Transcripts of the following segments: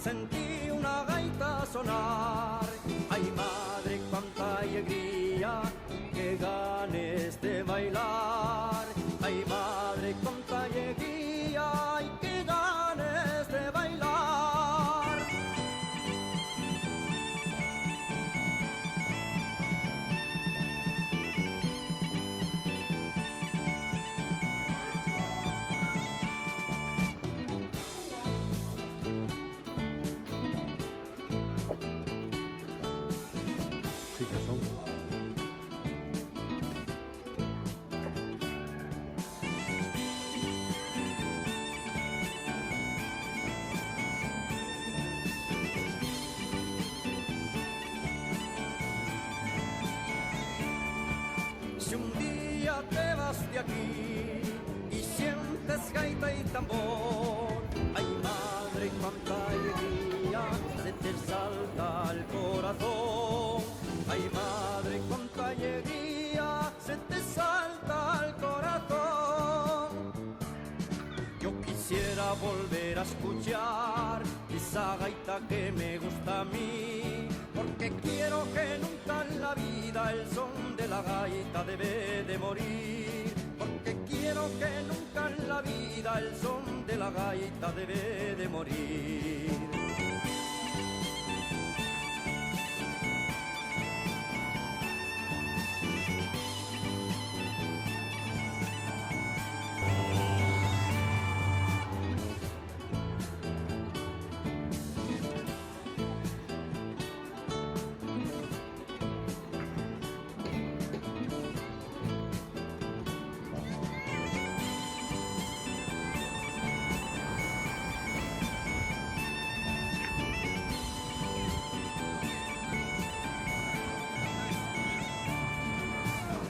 sentí una gaita sonar. Ay madre, cuánta alegría, qué ganes de bailar. Ay madre, cuánta alegría, y qué ganes de bailar. Sí que son. Si un día te vas de aquí y sientes gaita y tambor, ay madre, cuánta alegría, se te salta el corazón. Ay madre, cuánta alegría, se te salta el corazón. Yo quisiera volver a escuchar esa gaita que me gusta a mí, porque quiero que nunca en la vida el son de la gaita debe de morir. Porque quiero que nunca en la vida el son de la gaita debe de morir.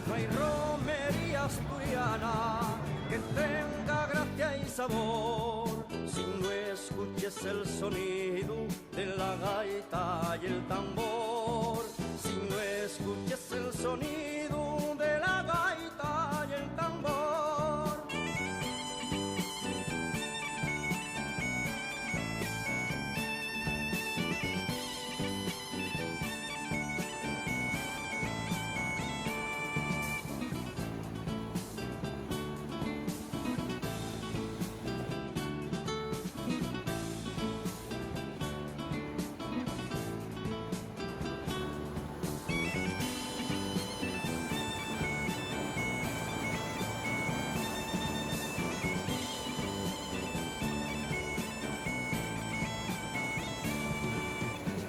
No hay romería asturiana que tenga gracia y sabor si no escuches el sonido de la gaita y el tambor. Si no escuches el sonido de la gaita y el tambor.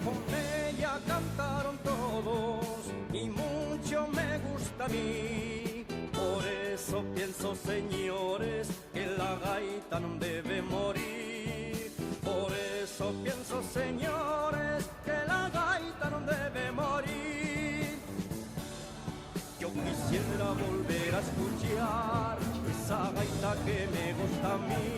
Con ella cantaron todos y mucho me gusta a mí. Por eso pienso, señores, que la gaita no debe morir. Por eso pienso, señores, que la gaita no debe morir. Yo quisiera volver a escuchar esa gaita que me gusta a mí,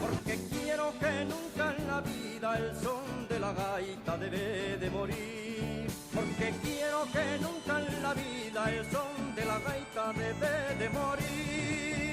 porque quiero que nunca en la vida el son de la gaita debe de morir. Porque quiero que nunca en la vida el son de la gaita debe de morir.